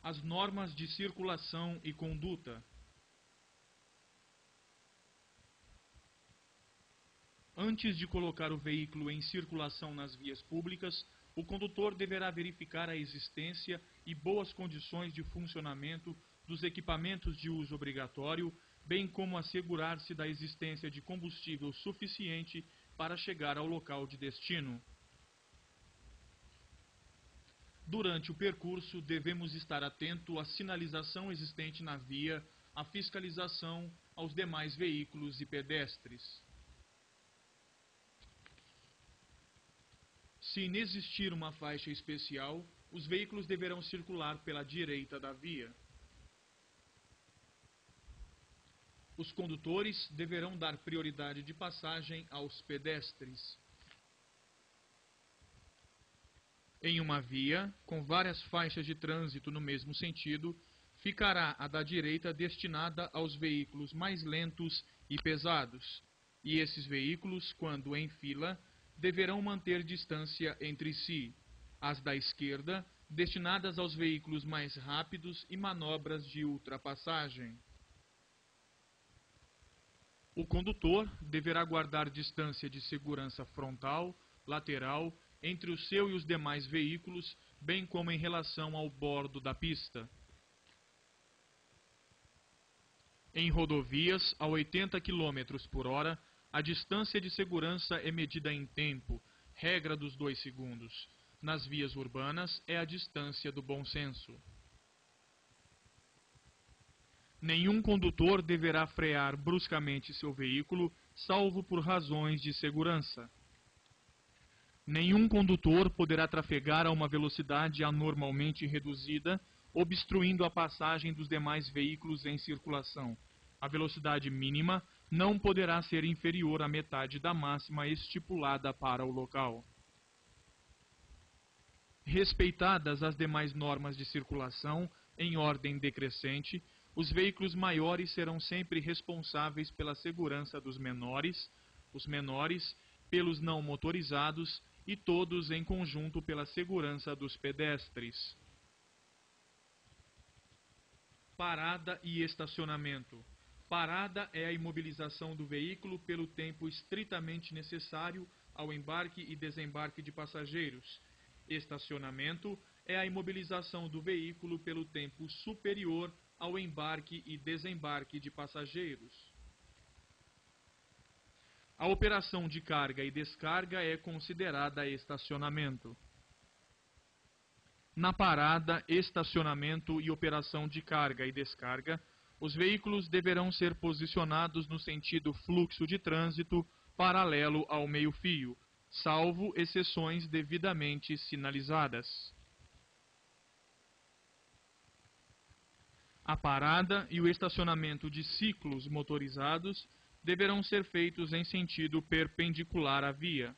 As normas de circulação e conduta. Antes de colocar o veículo em circulação nas vias públicas, o condutor deverá verificar a existência e boas condições de funcionamento dos equipamentos de uso obrigatório, bem como assegurar-se da existência de combustível suficiente para chegar ao local de destino. Durante o percurso, devemos estar atento à sinalização existente na via, à fiscalização aos demais veículos e pedestres. Se inexistir uma faixa especial, os veículos deverão circular pela direita da via. Os condutores deverão dar prioridade de passagem aos pedestres. Em uma via, com várias faixas de trânsito no mesmo sentido, ficará a da direita destinada aos veículos mais lentos e pesados, e esses veículos, quando em fila, deverão manter distância entre si. As da esquerda, destinadas aos veículos mais rápidos e manobras de ultrapassagem. O condutor deverá guardar distância de segurança frontal, lateral, entre o seu e os demais veículos, bem como em relação ao bordo da pista. Em rodovias, a 80 km por hora, a distância de segurança é medida em tempo, regra dos 2 segundos. Nas vias urbanas, é a distância do bom senso. Nenhum condutor deverá frear bruscamente seu veículo, salvo por razões de segurança. Nenhum condutor poderá trafegar a uma velocidade anormalmente reduzida, obstruindo a passagem dos demais veículos em circulação. A velocidade mínima não poderá ser inferior à metade da máxima estipulada para o local. Respeitadas as demais normas de circulação, em ordem decrescente, os veículos maiores serão sempre responsáveis pela segurança dos menores, os menores pelos não motorizados e todos em conjunto pela segurança dos pedestres. Parada e estacionamento. Parada é a imobilização do veículo pelo tempo estritamente necessário ao embarque e desembarque de passageiros. Estacionamento é a imobilização do veículo pelo tempo superior ao embarque e desembarque de passageiros. A operação de carga e descarga é considerada estacionamento. Na parada, estacionamento e operação de carga e descarga, os veículos deverão ser posicionados no sentido fluxo de trânsito paralelo ao meio-fio, salvo exceções devidamente sinalizadas. A parada e o estacionamento de ciclos motorizados deverão ser feitos em sentido perpendicular à via.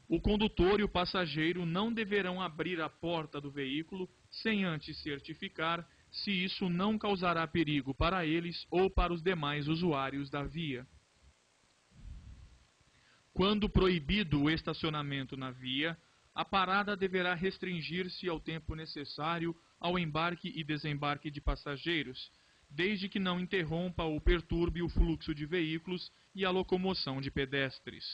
O condutor e o passageiro não deverão abrir a porta do veículo sem antes certificar se isso não causará perigo para eles ou para os demais usuários da via. Quando proibido o estacionamento na via, a parada deverá restringir-se ao tempo necessário ao embarque e desembarque de passageiros, desde que não interrompa ou perturbe o fluxo de veículos e a locomoção de pedestres.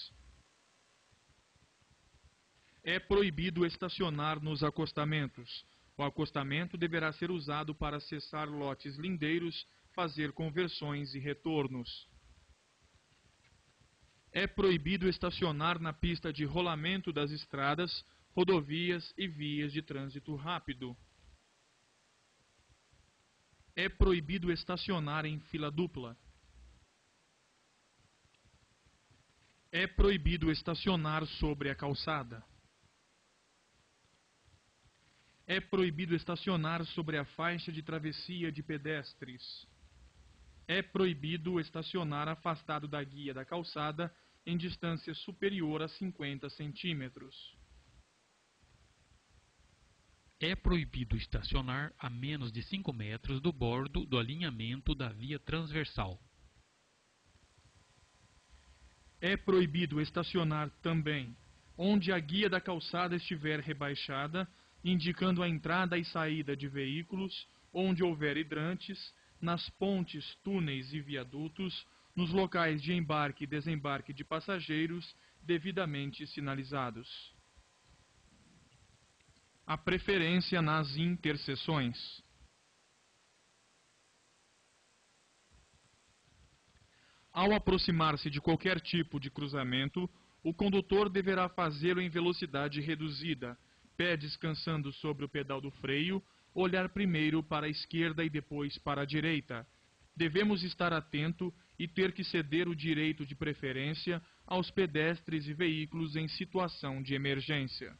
É proibido estacionar nos acostamentos. O acostamento deverá ser usado para acessar lotes lindeiros, fazer conversões e retornos. É proibido estacionar na pista de rolamento das estradas, rodovias e vias de trânsito rápido. É proibido estacionar em fila dupla. É proibido estacionar sobre a calçada. É proibido estacionar sobre a faixa de travessia de pedestres. É proibido estacionar afastado da guia da calçada em distância superior a 50 centímetros. É proibido estacionar a menos de 5 metros do bordo do alinhamento da via transversal. É proibido estacionar também onde a guia da calçada estiver rebaixada indicando a entrada e saída de veículos, onde houver hidrantes, nas pontes, túneis e viadutos, nos locais de embarque e desembarque de passageiros devidamente sinalizados. A preferência nas interseções. Ao aproximar-se de qualquer tipo de cruzamento, o condutor deverá fazê-lo em velocidade reduzida, pé descansando sobre o pedal do freio, olhar primeiro para a esquerda e depois para a direita. Devemos estar atento e ter que ceder o direito de preferência aos pedestres e veículos em situação de emergência.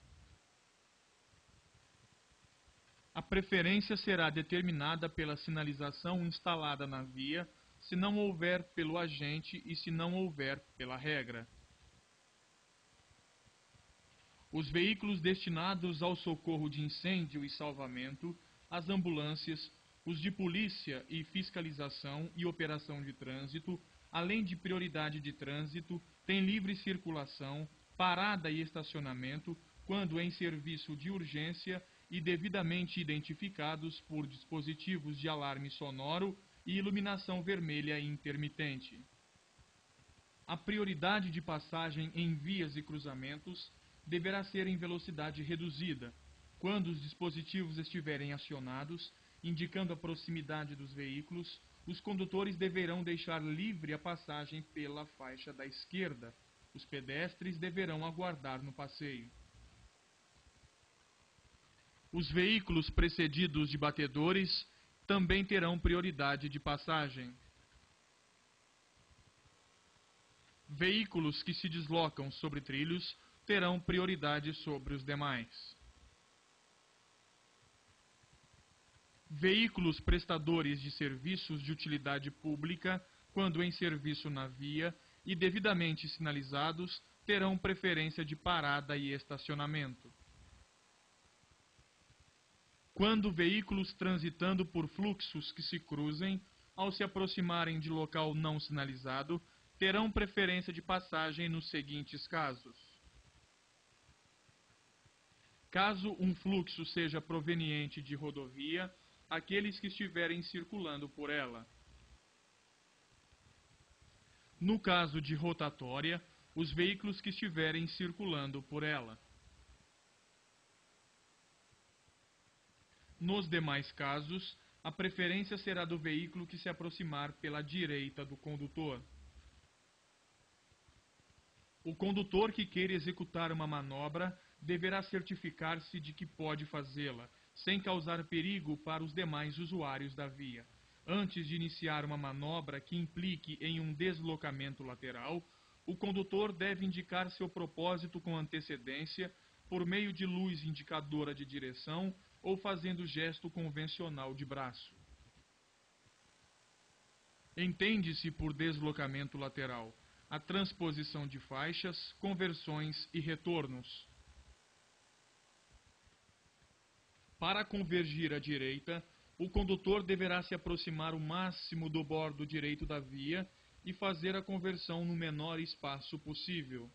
A preferência será determinada pela sinalização instalada na via, se não houver pelo agente e se não houver pela regra. Os veículos destinados ao socorro de incêndio e salvamento, as ambulâncias, os de polícia e fiscalização e operação de trânsito, além de prioridade de trânsito, têm livre circulação, parada e estacionamento, quando em serviço de urgência e devidamente identificados por dispositivos de alarme sonoro e iluminação vermelha intermitente. A prioridade de passagem em vias e cruzamentos deverá ser em velocidade reduzida, quando os dispositivos estiverem acionados, indicando a proximidade dos veículos, os condutores deverão deixar livre a passagem pela faixa da esquerda. Os pedestres deverão aguardar no passeio. Os veículos precedidos de batedores também terão prioridade de passagem. Veículos que se deslocam sobre trilhos terão prioridade sobre os demais. Veículos prestadores de serviços de utilidade pública, quando em serviço na via e devidamente sinalizados, terão preferência de parada e estacionamento. Quando veículos transitando por fluxos que se cruzem, ao se aproximarem de local não sinalizado, terão preferência de passagem nos seguintes casos. Caso um fluxo seja proveniente de rodovia, aqueles que estiverem circulando por ela. No caso de rotatória, os veículos que estiverem circulando por ela. Nos demais casos, a preferência será do veículo que se aproximar pela direita do condutor. O condutor que queira executar uma manobra deverá certificar-se de que pode fazê-la, sem causar perigo para os demais usuários da via. Antes de iniciar uma manobra que implique em um deslocamento lateral, o condutor deve indicar seu propósito com antecedência, por meio de luz indicadora de direção ou fazendo gesto convencional de braço. Entende-se por deslocamento lateral a transposição de faixas, conversões e retornos. Para convergir à direita, o condutor deverá se aproximar o máximo do bordo direito da via e fazer a conversão no menor espaço possível.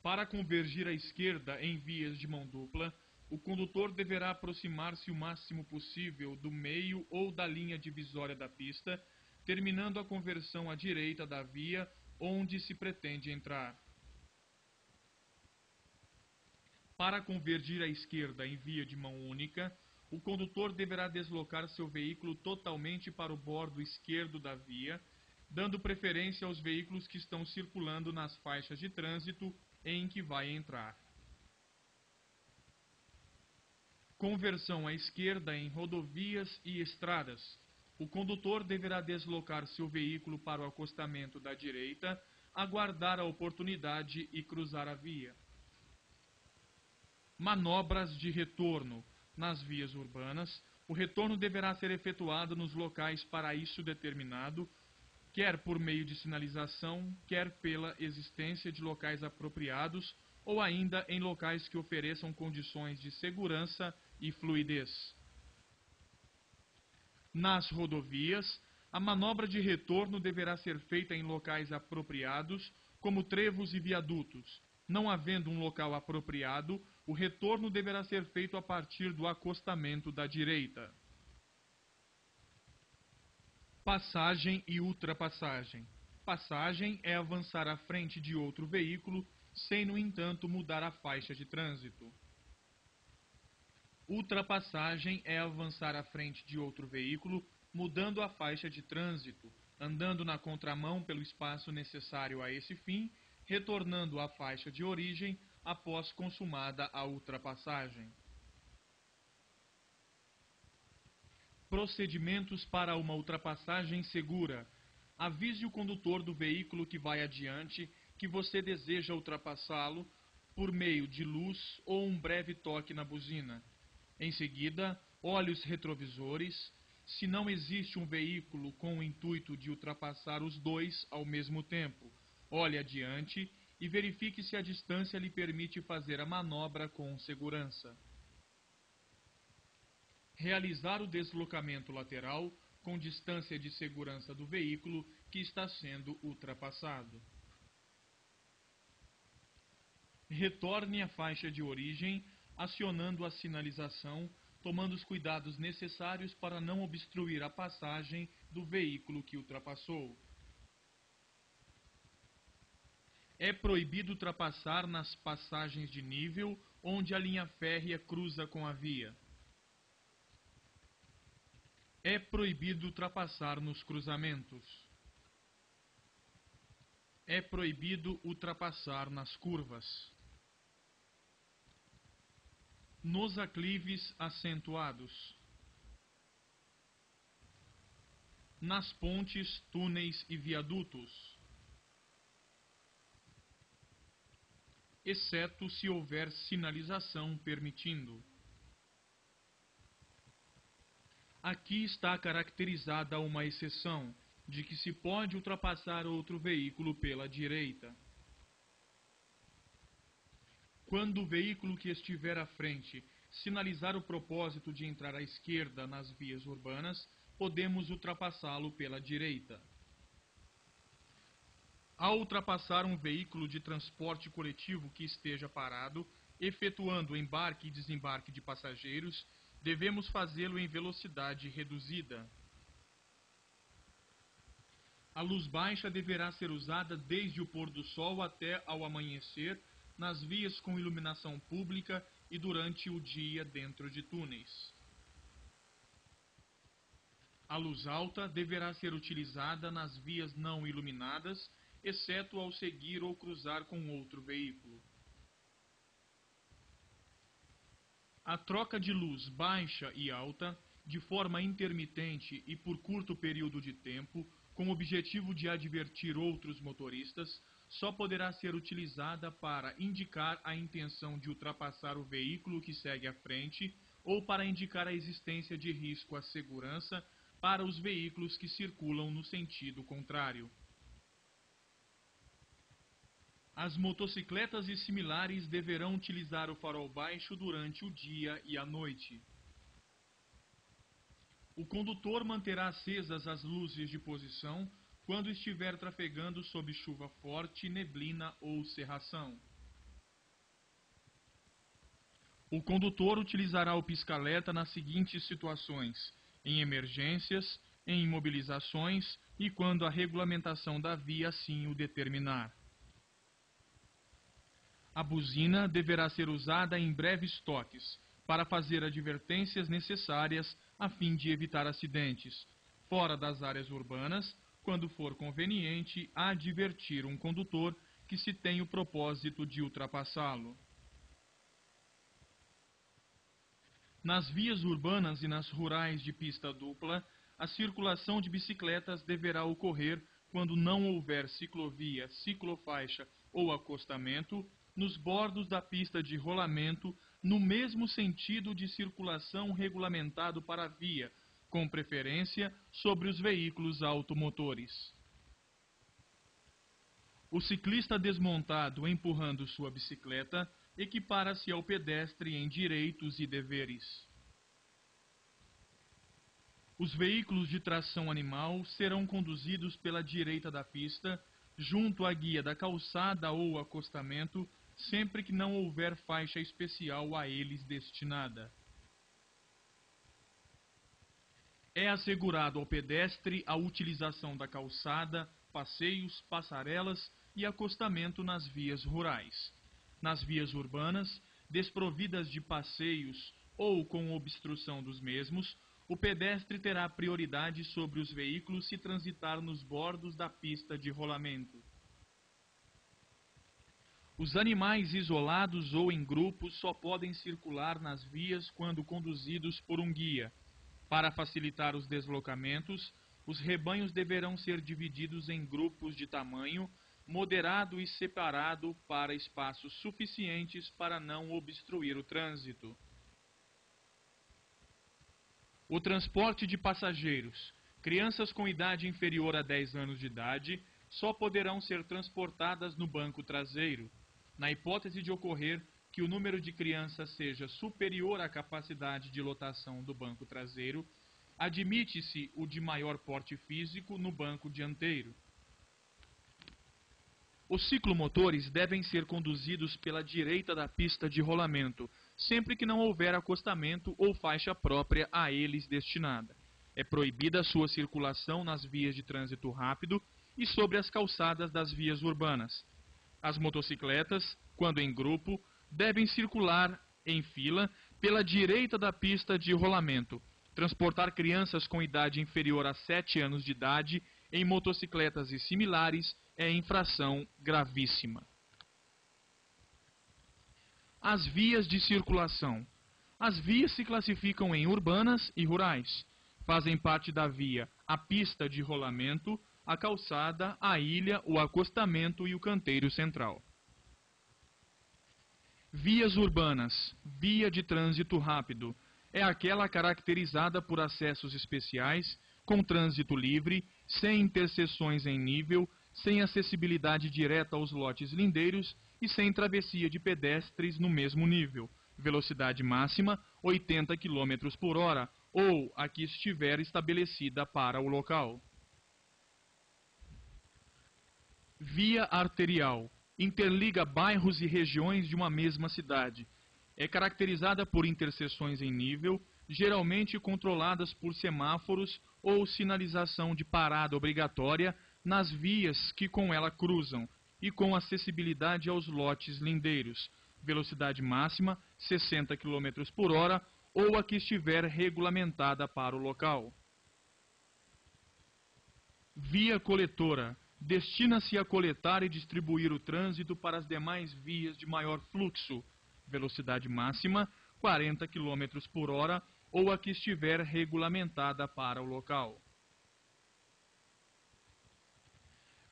Para convergir à esquerda em vias de mão dupla, o condutor deverá aproximar-se o máximo possível do meio ou da linha divisória da pista, terminando a conversão à direita da via onde se pretende entrar. Para convergir à esquerda em via de mão única, o condutor deverá deslocar seu veículo totalmente para o bordo esquerdo da via, dando preferência aos veículos que estão circulando nas faixas de trânsito em que vai entrar. Conversão à esquerda em rodovias e estradas. O condutor deverá deslocar seu veículo para o acostamento da direita, aguardar a oportunidade e cruzar a via. Manobras de retorno. Nas vias urbanas, o retorno deverá ser efetuado nos locais para isso determinado, quer por meio de sinalização, quer pela existência de locais apropriados ou ainda em locais que ofereçam condições de segurança e fluidez. Nas rodovias, a manobra de retorno deverá ser feita em locais apropriados, como trevos e viadutos, Não havendo um local apropriado, o retorno deverá ser feito a partir do acostamento da direita. Passagem e ultrapassagem. Passagem é avançar à frente de outro veículo, sem, no entanto, mudar a faixa de trânsito. Ultrapassagem é avançar à frente de outro veículo, mudando a faixa de trânsito, andando na contramão pelo espaço necessário a esse fim, retornando à faixa de origem após consumada a ultrapassagem. Procedimentos para uma ultrapassagem segura. Avise o condutor do veículo que vai adiante que você deseja ultrapassá-lo por meio de luz ou um breve toque na buzina. Em seguida, olhe os retrovisores. Se não existe um veículo com o intuito de ultrapassar os dois ao mesmo tempo, olhe adiante e verifique se a distância lhe permite fazer a manobra com segurança. Realizar o deslocamento lateral com distância de segurança do veículo que está sendo ultrapassado. Retorne à faixa de origem, acionando a sinalização, tomando os cuidados necessários para não obstruir a passagem do veículo que ultrapassou. É proibido ultrapassar nas passagens de nível onde a linha férrea cruza com a via. É proibido ultrapassar nos cruzamentos. É proibido ultrapassar nas curvas. Nos aclives acentuados. Nas pontes, túneis e viadutos. Exceto se houver sinalização permitindo. Aqui está caracterizada uma exceção, de que se pode ultrapassar outro veículo pela direita. Quando o veículo que estiver à frente sinalizar o propósito de entrar à esquerda nas vias urbanas, podemos ultrapassá-lo pela direita. Ao ultrapassar um veículo de transporte coletivo que esteja parado, efetuando embarque e desembarque de passageiros, devemos fazê-lo em velocidade reduzida. A luz baixa deverá ser usada desde o pôr do sol até ao amanhecer, nas vias com iluminação pública e durante o dia dentro de túneis. A luz alta deverá ser utilizada nas vias não iluminadas, exceto ao seguir ou cruzar com outro veículo. A troca de luz baixa e alta, de forma intermitente e por curto período de tempo, com o objetivo de advertir outros motoristas, só poderá ser utilizada para indicar a intenção de ultrapassar o veículo que segue à frente ou para indicar a existência de risco à segurança para os veículos que circulam no sentido contrário. As motocicletas e similares deverão utilizar o farol baixo durante o dia e a noite. O condutor manterá acesas as luzes de posição quando estiver trafegando sob chuva forte, neblina ou cerração. O condutor utilizará o pisca-alerta nas seguintes situações: em emergências, em imobilizações e quando a regulamentação da via assim o determinar. A buzina deverá ser usada em breves toques, para fazer advertências necessárias a fim de evitar acidentes, fora das áreas urbanas, quando for conveniente advertir um condutor que se tem o propósito de ultrapassá-lo. Nas vias urbanas e nas rurais de pista dupla, a circulação de bicicletas deverá ocorrer quando não houver ciclovia, ciclofaixa ou acostamento, nos bordos da pista de rolamento, no mesmo sentido de circulação regulamentado para a via, com preferência sobre os veículos automotores. O ciclista desmontado empurrando sua bicicleta equipara-se ao pedestre em direitos e deveres. Os veículos de tração animal serão conduzidos pela direita da pista, junto à guia da calçada ou acostamento, sempre que não houver faixa especial a eles destinada. É assegurado ao pedestre a utilização da calçada, passeios, passarelas e acostamento nas vias rurais. Nas vias urbanas, desprovidas de passeios ou com obstrução dos mesmos, o pedestre terá prioridade sobre os veículos se transitar nos bordos da pista de rolamento. Os animais isolados ou em grupos só podem circular nas vias quando conduzidos por um guia. Para facilitar os deslocamentos, os rebanhos deverão ser divididos em grupos de tamanho moderado e separado para espaços suficientes para não obstruir o trânsito. O transporte de passageiros. Crianças com idade inferior a 10 anos de idade só poderão ser transportadas no banco traseiro. Na hipótese de ocorrer que o número de crianças seja superior à capacidade de lotação do banco traseiro, admite-se o de maior porte físico no banco dianteiro. Os ciclomotores devem ser conduzidos pela direita da pista de rolamento, sempre que não houver acostamento ou faixa própria a eles destinada. É proibida a sua circulação nas vias de trânsito rápido e sobre as calçadas das vias urbanas. As motocicletas, quando em grupo, devem circular em fila pela direita da pista de rolamento. Transportar crianças com idade inferior a 7 anos de idade em motocicletas e similares é infração gravíssima. As vias de circulação. As vias se classificam em urbanas e rurais. Fazem parte da via a pista de rolamento, a calçada, a ilha, o acostamento e o canteiro central. Vias urbanas. Via de trânsito rápido. É aquela caracterizada por acessos especiais, com trânsito livre, sem interseções em nível, sem acessibilidade direta aos lotes lindeiros e sem travessia de pedestres no mesmo nível. Velocidade máxima 80 km por hora ou a que estiver estabelecida para o local. Via arterial. Interliga bairros e regiões de uma mesma cidade. É caracterizada por interseções em nível, geralmente controladas por semáforos ou sinalização de parada obrigatória nas vias que com ela cruzam e com acessibilidade aos lotes lindeiros. Velocidade máxima 60 km por hora ou a que estiver regulamentada para o local. Via coletora. Destina-se a coletar e distribuir o trânsito para as demais vias de maior fluxo. Velocidade máxima 40 km por hora ou a que estiver regulamentada para o local.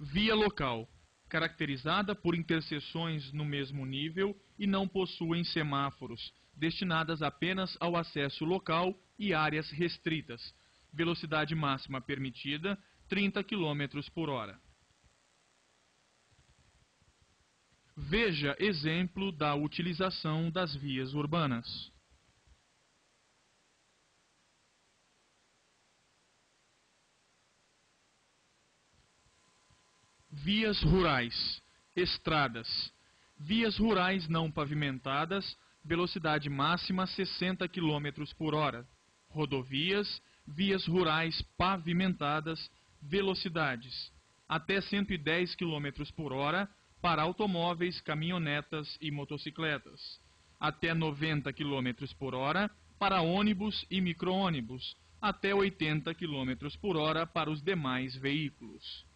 Via local. Caracterizada por interseções no mesmo nível e não possuem semáforos, destinadas apenas ao acesso local e áreas restritas. Velocidade máxima permitida 30 km por hora. Veja exemplo da utilização das vias urbanas. Vias rurais. Estradas. Vias rurais não pavimentadas, velocidade máxima 60 km por hora. Rodovias, vias rurais pavimentadas, velocidades até 110 km por hora para automóveis, caminhonetas e motocicletas. Até 90 km por hora para ônibus e micro-ônibus. Até 80 km por hora para os demais veículos.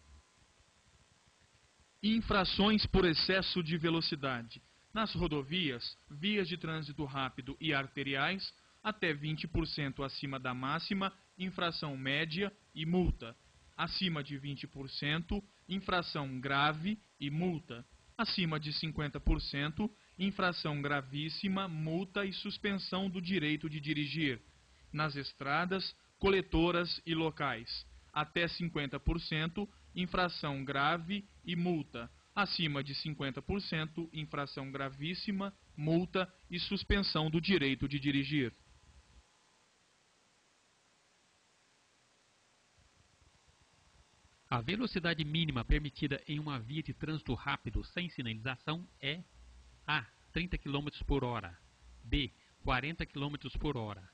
Infrações por excesso de velocidade. Nas rodovias, vias de trânsito rápido e arteriais, até 20% acima da máxima, infração média e multa. Acima de 20%, infração grave e multa. Acima de 50%, infração gravíssima, multa e suspensão do direito de dirigir. Nas estradas, coletoras e locais. Até 50%, infração grave e multa. Acima de 50%, infração gravíssima, multa e suspensão do direito de dirigir. A velocidade mínima permitida em uma via de trânsito rápido sem sinalização é A. 30 km por hora. B. 40 km por hora.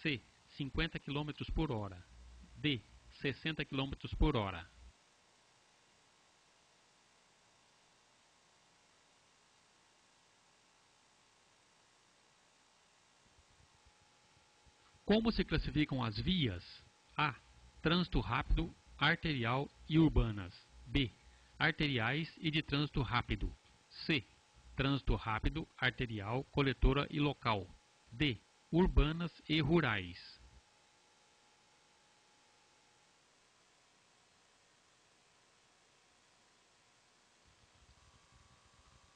C. 50 km por hora. D. 60 km por hora. Como se classificam as vias? A. Trânsito rápido, arterial e urbanas. B. Arteriais e de trânsito rápido. C. Trânsito rápido, arterial, coletora e local. D. Urbanas e rurais.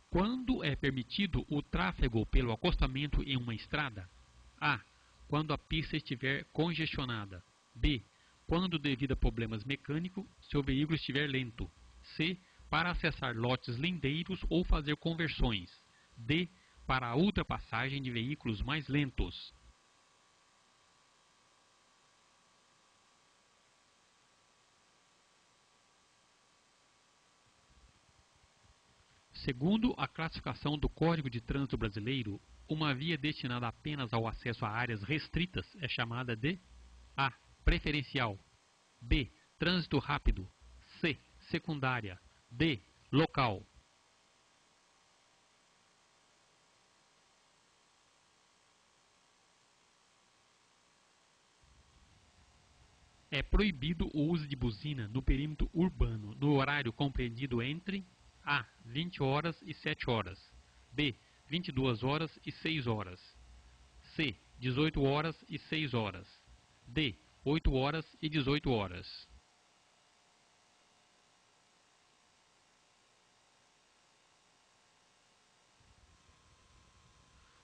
Quando é permitido o tráfego pelo acostamento em uma estrada? A. Quando a pista estiver congestionada. B. Quando devido a problemas mecânicos, seu veículo estiver lento. C. Para acessar lotes lindeiros ou fazer conversões. D. Para a ultrapassagem de veículos mais lentos. Segundo a classificação do Código de Trânsito Brasileiro, uma via destinada apenas ao acesso a áreas restritas é chamada de A. Preferencial. B. Trânsito rápido. C. Secundária. D. Local. É proibido o uso de buzina no perímetro urbano no horário compreendido entre A. 20 horas e 7 horas. B. 22 horas e 6 horas. C. 18 horas e 6 horas. D. 8 horas e 18 horas.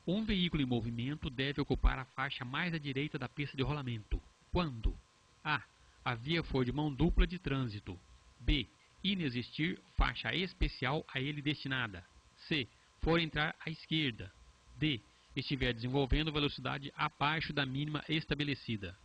Um veículo em movimento deve ocupar a faixa mais à direita da pista de rolamento. Quando? A. A via for de mão dupla de trânsito. B. Inexistir faixa especial a ele destinada. C. For entrar à esquerda. D. Estiver desenvolvendo velocidade abaixo da mínima estabelecida.